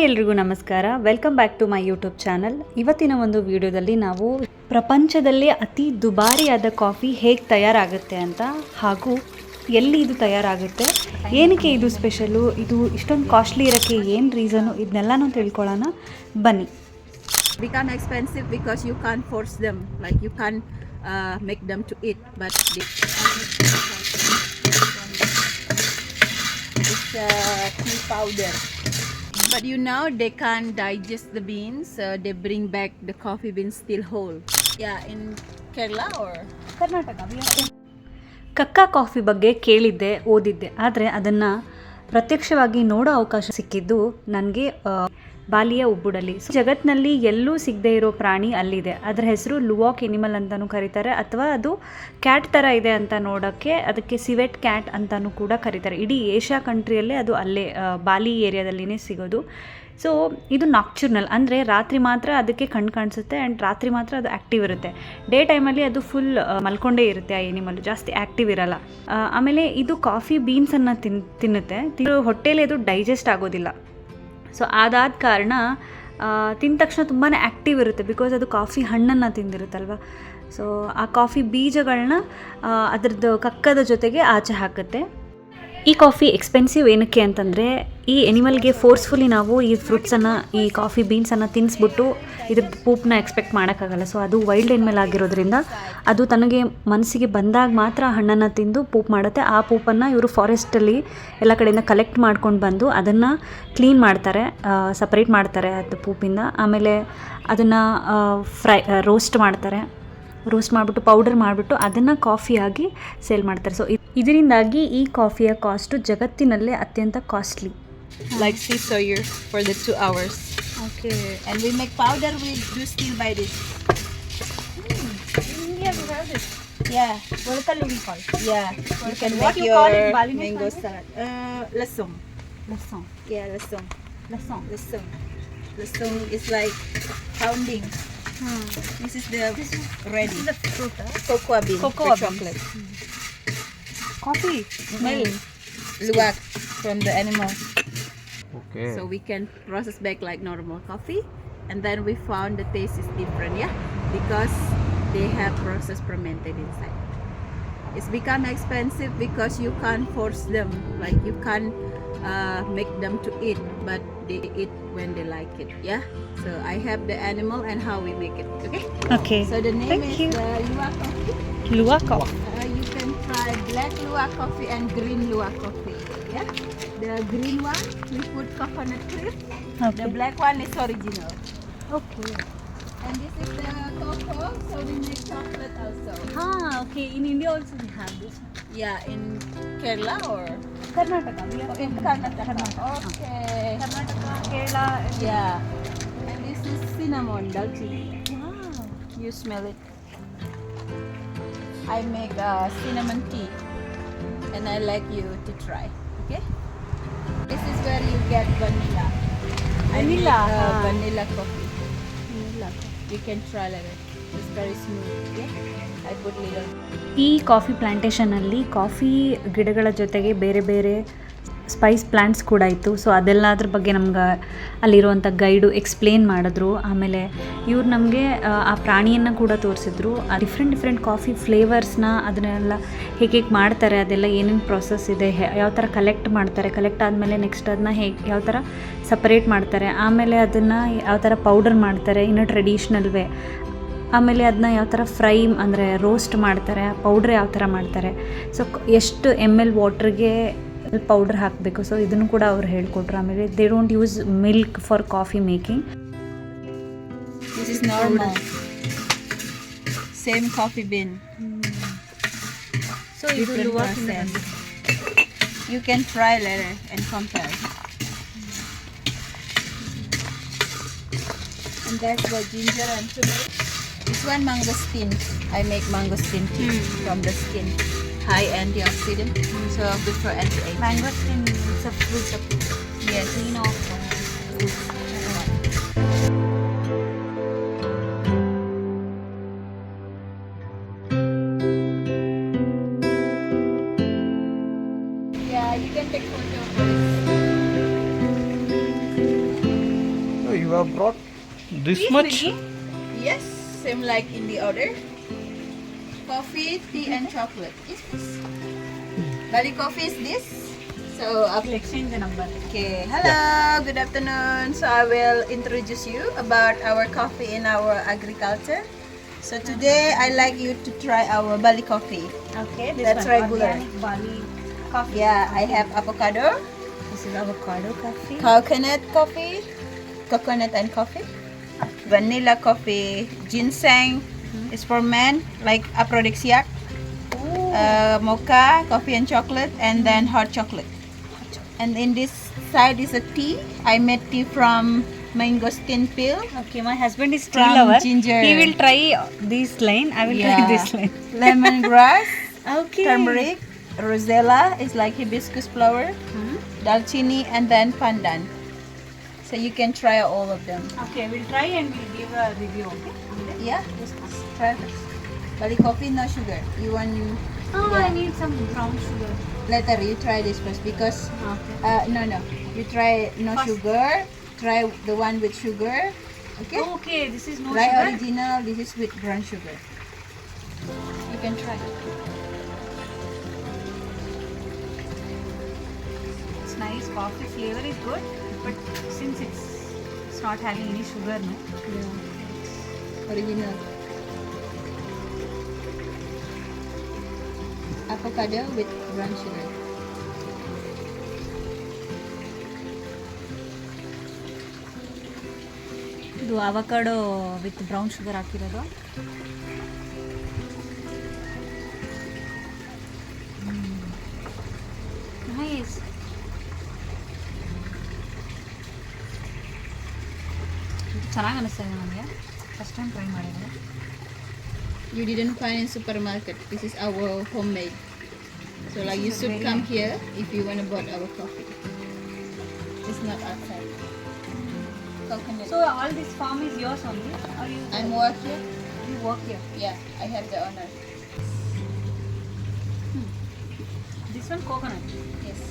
ಎಲ್ರಿಗೂ ನಮಸ್ಕಾರ. Welcome back to my YouTube channel. ಇವತ್ತಿನ ಒಂದು ವಿಡಿಯೋದಲ್ಲಿ ನಾವು ಪ್ರಪಂಚದಲ್ಲಿ ಅತಿ ದುಬಾರಿಯಾದ ಕಾಫಿ ಹೇಗೆ ತಯಾರಾಗುತ್ತೆ ಅಂತ, ಹಾಗೂ ಎಲ್ಲಿ ಇದು ತಯಾರಾಗುತ್ತೆ, ಏನಕ್ಕೆ ಇದು ಸ್ಪೆಷಲು, ಇದು ಇಷ್ಟೊಂದು ಕಾಸ್ಟ್ಲಿ ಇರೋಕ್ಕೆ ಏನು ರೀಸನು, ಇದನ್ನೆಲ್ಲನೂ ತಿಳ್ಕೊಳ್ಳೋಣ ಬನ್ನಿ. Become expensive because you can't force them, like you can't make them to eat, but it's tea powder. But you know they can't digest the beans, they bring back the coffee beans still whole. Yeah, in Kerala or Karnataka. ಕಕ್ಕಾ coffee ಬಗ್ಗೆ ಕೇಳಿದ್ದೆ, ಓದಿದ್ದೆ, ಆದರೆ ಅದನ್ನು ಪ್ರತ್ಯಕ್ಷವಾಗಿ ನೋಡೋ ಅವಕಾಶ ಸಿಕ್ಕಿದ್ದು ನನಗೆ ಬಾಲಿಯ ಉಬ್ಬುಡಲ್ಲಿ. ಜಗತ್ತಿನಲ್ಲಿ ಎಲ್ಲೂ ಸಿಗದೆ ಇರೋ ಪ್ರಾಣಿ ಅಲ್ಲಿದೆ. ಅದರ ಹೆಸರು ಲುವಾಕ್ ಎನಿಮಲ್ ಅಂತಲೂ ಕರೀತಾರೆ, ಅಥವಾ ಅದು ಕ್ಯಾಟ್ ಥರ ಇದೆ ಅಂತ ನೋಡೋಕ್ಕೆ ಅದಕ್ಕೆ ಸಿವೆಟ್ ಕ್ಯಾಟ್ ಅಂತಲೂ ಕೂಡ ಕರೀತಾರೆ. ಇಡೀ ಏಷ್ಯಾ ಕಂಟ್ರಿಯಲ್ಲೇ ಅದು ಅಲ್ಲೇ ಬಾಲಿ ಏರಿಯಾದಲ್ಲಿನೇ ಸಿಗೋದು. ಸೊ ಇದು ನಾಕ್ಚುರ್ನಲ್, ಅಂದರೆ ರಾತ್ರಿ ಮಾತ್ರ ಅದಕ್ಕೆ ಕಣ್ಣು ಕಾಣಿಸುತ್ತೆ ಆ್ಯಂಡ್ ರಾತ್ರಿ ಮಾತ್ರ ಅದು ಆ್ಯಕ್ಟಿವ್ ಇರುತ್ತೆ. ಡೇ ಟೈಮಲ್ಲಿ ಅದು ಫುಲ್ ಮಲ್ಕೊಂಡೇ ಇರುತ್ತೆ. ಆ ಎನಿಮಲ್ ಜಾಸ್ತಿ ಆ್ಯಕ್ಟಿವ್ ಇರಲ್ಲ. ಆಮೇಲೆ ಇದು ಕಾಫಿ ಬೀನ್ಸನ್ನು ತಿನ್ನುತ್ತೆ. ಹೊಟ್ಟೆಯಲ್ಲಿ ಅದು ಡೈಜೆಸ್ಟ್ ಆಗೋದಿಲ್ಲ. ಸೊ ಅದಾದ ಕಾರಣ ತಿಂದ ತಕ್ಷಣ ತುಂಬಾ ಆ್ಯಕ್ಟಿವ್ ಇರುತ್ತೆ, ಬಿಕಾಸ್ ಅದು ಕಾಫಿ ಹಣ್ಣನ್ನು ತಿಂದಿರುತ್ತಲ್ವ. ಸೊ ಆ ಕಾಫಿ ಬೀಜಗಳನ್ನ ಅದರದ್ದು ಕಕ್ಕದ ಜೊತೆಗೆ ಆಚೆ ಹಾಕುತ್ತೆ. ಈ ಕಾಫಿ ಎಕ್ಸ್ಪೆನ್ಸಿವ್ ಏನಕ್ಕೆ ಅಂತಂದರೆ, ಈ ಎನಿಮಲ್ಗೆ ಫೋರ್ಸ್ಫುಲಿ ನಾವು ಈ ಫ್ರೂಟ್ಸನ್ನು, ಈ ಕಾಫಿ ಬೀನ್ಸನ್ನು ತಿನ್ನಿಸ್ಬಿಟ್ಟು ಇದ್ರದ್ದು ಪೂಪನ್ನ ಎಕ್ಸ್ಪೆಕ್ಟ್ ಮಾಡೋಕ್ಕಾಗಲ್ಲ. ಸೊ ಅದು ವೈಲ್ಡ್ ಎನಿಮಲ್ ಆಗಿರೋದ್ರಿಂದ ಅದು ತನಗೆ ಮನಸ್ಸಿಗೆ ಬಂದಾಗ ಮಾತ್ರ ಹಣ್ಣನ್ನು ತಿಂದು ಪೂಪ್ ಮಾಡುತ್ತೆ. ಆ ಪೂಪನ್ನು ಇವರು ಫಾರೆಸ್ಟಲ್ಲಿ ಎಲ್ಲ ಕಡೆಯಿಂದ ಕಲೆಕ್ಟ್ ಮಾಡ್ಕೊಂಡು ಬಂದು ಅದನ್ನು ಕ್ಲೀನ್ ಮಾಡ್ತಾರೆ, ಸಪ್ರೇಟ್ ಮಾಡ್ತಾರೆ ಅದು ಪೂಪಿಂದ. ಆಮೇಲೆ ಅದನ್ನು ರೋಸ್ಟ್ ಮಾಡ್ತಾರೆ. ರೋಸ್ಟ್ ಮಾಡಿಬಿಟ್ಟು ಪೌಡರ್ ಮಾಡಿಬಿಟ್ಟು ಅದನ್ನು ಕಾಫಿಯಾಗಿ ಸೇಲ್ ಮಾಡ್ತಾರೆ. ಸೊ ಇದರಿಂದಾಗಿ ಈ ಕಾಫಿಯ ಕಾಸ್ಟು ಜಗತ್ತಿನಲ್ಲೇ ಅತ್ಯಂತ costly. like sea soya for the 2 hours. Okay. And we make powder, we do still by this. Yeah. Volkalu we call. Yeah. You can What make you call your it, Balinese mango language? salad. Lasong. Lasong. Yeah, lasong. Lasong. Lasong. Lasong is like pounding. This is the ready. This is the fruit. Cocoa bean. Cocoa for beans. chocolate. Coffee. Smell. Luwak from the animal. Okay. So we can process back like normal coffee, and then we found the taste is different, yeah, because they have processed fermented inside. It's become expensive because you can't force them, like you can't make them to eat, but they eat when they like it, yeah. So I have the animal and how we make it, okay? Okay. So the name Thank is you. the Luwak coffee. Luwak coffee. You can try black luwak coffee and green luwak coffee. Yeah, the green one we put coconut cream. Okay. The black one is original. Okay. And this is the cocoa, so we make chocolate also. Okay. In India also we have this. Yeah, in Kerala or Karnataka. We have in Karnataka. Okay. Karnataka, Kerala. Yeah. And this is cinnamon, dalchini. Wow. You smell it. I make cinnamon tea, and I like you to try. Okay. This is where you get vanilla. Vanilla, I make, huh? vanilla coffee. You can try like it. It's very smooth. Okay. I put little. ಈ coffee ಪ್ಲಾಂಟೇಷನಲ್ಲಿ coffee ಗಿಡಗಳ ಜೊತೆಗೆ ಬೇರೆ ಬೇರೆ Spice plants ಕೂಡ ಇತ್ತು. So ಅದೆಲ್ಲದ್ರ ಬಗ್ಗೆ ನಮ್ಗೆ ಅಲ್ಲಿರುವಂಥ ಗೈಡು ಎಕ್ಸ್ಪ್ಲೇನ್ ಮಾಡಿದ್ರು. ಆಮೇಲೆ ಇವ್ರು ನಮಗೆ ಆ ಪ್ರಾಣಿಯನ್ನು ಕೂಡ ತೋರಿಸಿದ್ರು. ಡಿಫ್ರೆಂಟ್ ಕಾಫಿ ಫ್ಲೇವರ್ಸ್ನ ಅದನ್ನೆಲ್ಲ ಹೇಗೆ ಮಾಡ್ತಾರೆ, ಅದೆಲ್ಲ ಏನೇನು ಪ್ರಾಸೆಸ್ ಇದೆ, ಯಾವ ಥರ ಕಲೆಕ್ಟ್ ಮಾಡ್ತಾರೆ, ಕಲೆಕ್ಟ್ ಆದಮೇಲೆ ನೆಕ್ಸ್ಟ್ ಅದನ್ನ ಯಾವ ಥರ ಸಪ್ರೇಟ್ ಮಾಡ್ತಾರೆ, ಆಮೇಲೆ ಅದನ್ನು ಯಾವ ಥರ ಪೌಡರ್ ಮಾಡ್ತಾರೆ ಇನ್ನು ಟ್ರೆಡಿಷ್ನಲ್ ವೇ, ಆಮೇಲೆ ಅದನ್ನ ಯಾವ ಥರ ಫ್ರೈ ಅಂದರೆ ರೋಸ್ಟ್ ಮಾಡ್ತಾರೆ, ಪೌಡ್ರ್ ಯಾವ ಥರ ಮಾಡ್ತಾರೆ, ಸೊ ಎಷ್ಟು ml ವಾಟ್ರಿಗೆ ಪೌಡರ್ ಹಾಕಬೇಕು. ಸೊ ಇದನ್ನು ಕೂಡ ಅವ್ರು ಹೇಳ್ಕೊಟ್ರು. ಆಮೇಲೆ they don't use milk for coffee making. This is normal. Same coffee bean. So ಇದು Different process. You can try later and compare. And that's the ginger and turmeric. This one mangosteen. I make mangosteen tea from the skin. High antioxidant, so good for anti-aging. Mangosteen it's a fruit. Yes. Clean off fruits. Yeah, you can take photo of this. have brought this Please, much? Milky. Yes, same like in the order. Coffee, tea, and chocolate. Yes, please. Bali coffee is this. So We'll exchange the number. okay, hello, good afternoon. So I will introduce you about our coffee in our agriculture. So today I like you to try our Bali coffee. Okay, That's regular. Organic Bali coffee. Yeah, I have avocado, This is avocado coffee. coconut and coffee, vanilla coffee, ginseng is for men, like aphrodisiac, mocha, coffee and chocolate, and then hot chocolate. And in this side is a tea. I made tea from mangosteen peel. Okay, my husband is tea From lover. ginger. He will try this line. I will try Yeah. this line. Lemongrass, Okay. turmeric, rosella is like hibiscus flower, dalchini, and then pandan. So you can try all of them. Okay, we'll try and we'll give a review. Okay. Yeah, just try first. Bali coffee, no sugar. You want Oh, Yeah. I need some brown sugar. later? You try this first because Okay. no. You try no First. sugar. Try the one with sugar. Okay. Okay, this is no Try sugar. original. This is with brown sugar. You can try. It's nice. Coffee flavor is good, but since it's not having any sugar, no. Original. Avocado with brown sugar. ಇದು avocado with brown sugar ಹಾಕಿರೋದು. Nice. ಚೆನ್ನಾಗಿ ಅನಿಸ್ತಾ ಇದೆ ನನಗೆ. First time try ಮಾಡಿದೆ. You didn't find in supermarket. This is our homemade. So like you is should very come nice. here if you want to buy our coffee. It's not outside. Coconut. So all this farm is yours only, or I'm work here. you work here? Yeah, I have the owner. This one coconut. Yes.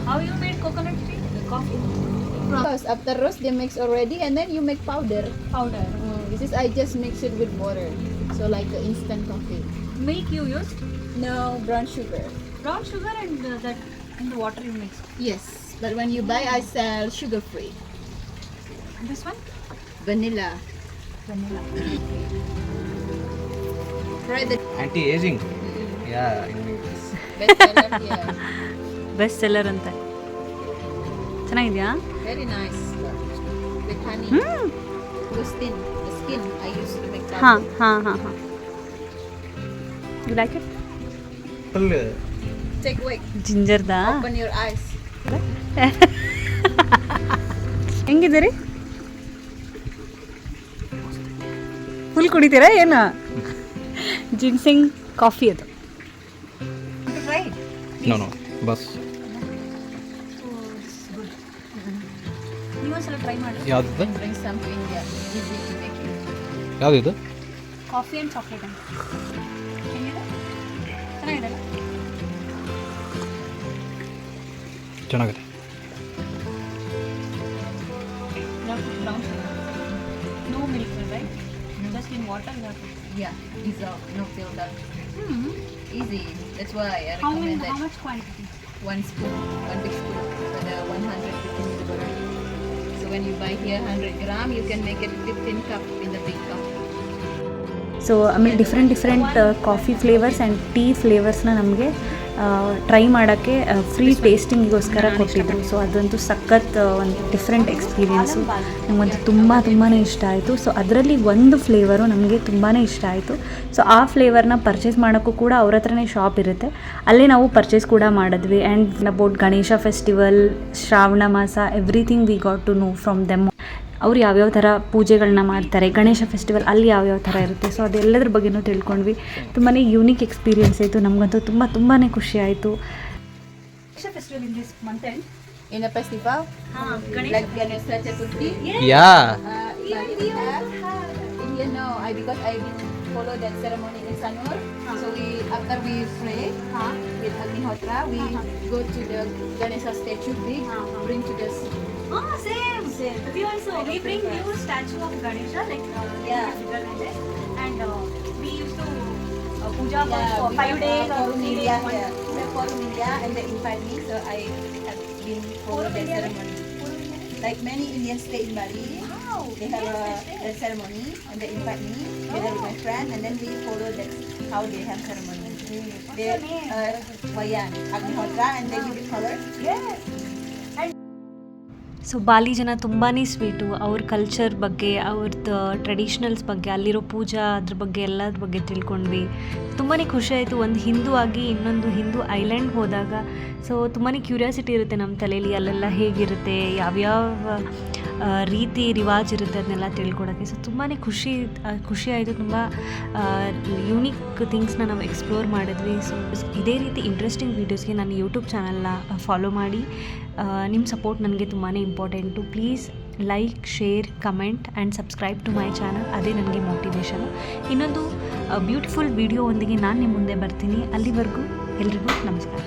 How you made coconut tea? The coffee Because after roast they mix already and then you make powder. powder. This is I just mix it with water. So like the instant coffee. Milk you used, No brown sugar. brown sugar and that in the water you mix. Yes, but when you buy I sell sugar free. This one Vanilla. vanilla. Try the Anti-aging. Yeah. best seller here. Best seller ಅಂತ. ಚೆನ್ನಾಗಿದೆಯಾ? Very nice. With honey. Gustin. The skin I used to make ಹಾಂ powder. ಹಾಂ you like it? Full. Take away. ಜಿಂಜರ್ದಾ? Open your eyes. ಹೆಂಗಿದೆ ರೀ? Full ಕುಡಿತೀರಾ ಏನು? Ginseng coffee ಅದು. No. Bus. ನೀವೊಂದ್ಸಲ ಟ್ರೈ ಮಾಡಿ. ಯಾವ್ದು? Bring some to India. Easy to make it. ಯಾವ್ದಿದು? ಕಾಫಿ ಆ್ಯಂಡ್ ಚಾಕ್ಲೇಟ್ ಅಂತ. ಹೆಂಗಿದೆ? ಚೆನ್ನಾಗಿದೆ. ಚೆನ್ನಾಗಿದೆ. Brown sugar. No milk, right? Just in water. Yeah, dissolve, no filter. Easy. That's why I How recommend that. much quantity? One spoon, one big spoon for the 150 milliliter. So when you buy here 100 gram, you can make it 15 cup in the big cup. So ಆಮೇಲೆ different coffee flavours and tea ಫ್ಲೇವರ್ಸ್ನ ನಮಗೆ try ಮಾಡೋಕ್ಕೆ free ಟೇಸ್ಟಿಂಗಿಗೋಸ್ಕರ ಕೊಟ್ಟಿದ್ದರು. So ಅದಂತೂ ಸಖತ್ ಒಂದು different experience. ನಮಗಂತೂ ತುಂಬಾ ಇಷ್ಟ ಆಯಿತು. ಸೊ ಅದರಲ್ಲಿ ಒಂದು ಫ್ಲೇವರು ನಮಗೆ ತುಂಬಾ ಇಷ್ಟ ಆಯಿತು. ಸೊ ಆ ಫ್ಲೇವರ್ನ ಪರ್ಚೇಸ್ ಮಾಡೋಕ್ಕೂ ಕೂಡ ಅವ್ರ ಹತ್ರನೇ ಶಾಪ್ ಇರುತ್ತೆ, ಅಲ್ಲೇ ನಾವು ಪರ್ಚೇಸ್ ಕೂಡ ಮಾಡಿದ್ವಿ. And about Ganesha festival, Shravana ಮಾಸ, everything we got to know from them. ಅವ್ರು ಯಾವ್ಯಾವ ಥರ ಪೂಜೆಗಳನ್ನ ಮಾಡ್ತಾರೆ, ಗಣೇಶ ಫೆಸ್ಟಿವಲ್ ಅಲ್ಲಿ ಯಾವ್ಯಾವ ಥರ ಇರುತ್ತೆ. ಸೊ ಅದೆಲ್ಲದ್ರ ಬಗ್ಗೆನೂ ತಿಳ್ಕೊಂಡ್ವಿ. ತುಂಬಾ ಯೂನಿಕ್ ಎಕ್ಸ್ಪೀರಿಯೆನ್ಸ್ ಆಯಿತು. ನಮಗಂತೂ ತುಂಬಾ ಖುಷಿ ಆಯಿತು. Ganesha festival in this month end In a festival, like Ganesha Chaturthi, Yeah. But we have Indian now. Because I follow that ceremony in Sanur. So after we pray with Agnihotra, we go to the Ganesha statue, bring to the Same. We also we bring new statue of Ganesha, like Yeah. figure like this, and we used to puja for 5 days or 3 days. Yeah. Forum India and they invite me, so I have been follow that ceremony. Like many Indians stay in Bali. Wow. They have a ceremony and they invite me together with my friend, and then we follow that how they have ceremony. They Wayan, Agnihotra, and they give it color. So Bali ಜನ ತುಂಬಾ sweet. ಅವ್ರ culture ಬಗ್ಗೆ, ಅವ್ರದ್ದು ಟ್ರೆಡಿಷ್ನಲ್ಸ್ ಬಗ್ಗೆ, ಅಲ್ಲಿರೋ ಪೂಜಾ ಅದ್ರ ಬಗ್ಗೆ ಎಲ್ಲದ್ರ ಬಗ್ಗೆ ತಿಳ್ಕೊಂಡ್ವಿ. ತುಂಬಾ ಖುಷಿ ಆಯಿತು. ಒಂದು ಹಿಂದೂ ಆಗಿ ಇನ್ನೊಂದು ಹಿಂದೂ ಐಲ್ಯಾಂಡ್ ಹೋದಾಗ ಸೊ ತುಂಬಾ ಕ್ಯೂರಿಯಾಸಿಟಿ ಇರುತ್ತೆ ನಮ್ಮ ತಲೆಯಲ್ಲಿ, ಅಲ್ಲೆಲ್ಲ ಹೇಗಿರುತ್ತೆ, ಯಾವ್ಯಾವ ರೀತಿ ರಿವಾಜ್ ಇರುತ್ತೆ ಅದನ್ನೆಲ್ಲ ತಿಳ್ಕೊಳೋಕ್ಕೆ. ಸೊ ತುಂಬಾ ಖುಷಿ ಆಯಿತು. ತುಂಬ ಯೂನಿಕ್ ಥಿಂಗ್ಸ್ನ ನಾವು ಎಕ್ಸ್ಪ್ಲೋರ್ ಮಾಡಿದ್ವಿ. ಸೊ ಇದೇ ರೀತಿ ಇಂಟ್ರೆಸ್ಟಿಂಗ್ ವೀಡಿಯೋಸ್ಗೆ ನನ್ನ ಯೂಟ್ಯೂಬ್ ಚಾನಲ್ನ ಫಾಲೋ ಮಾಡಿ. ನಿಮ್ಮ ಸಪೋರ್ಟ್ ನನಗೆ ತುಂಬಾ important. Please like, share, comment and subscribe to my channel. ಅದೇ ನನಗೆ ಮೋಟಿವೇಶನು. ಇನ್ನೊಂದು ಬ್ಯೂಟಿಫುಲ್ ವಿಡಿಯೋ ಒಂದಿಗೆ ನಾನು ನಿಮ್ಮ ಮುಂದೆ ಬರ್ತೀನಿ. ಅಲ್ಲಿವರೆಗೂ ಎಲ್ರಿಗೂ ನಮಸ್ಕಾರ.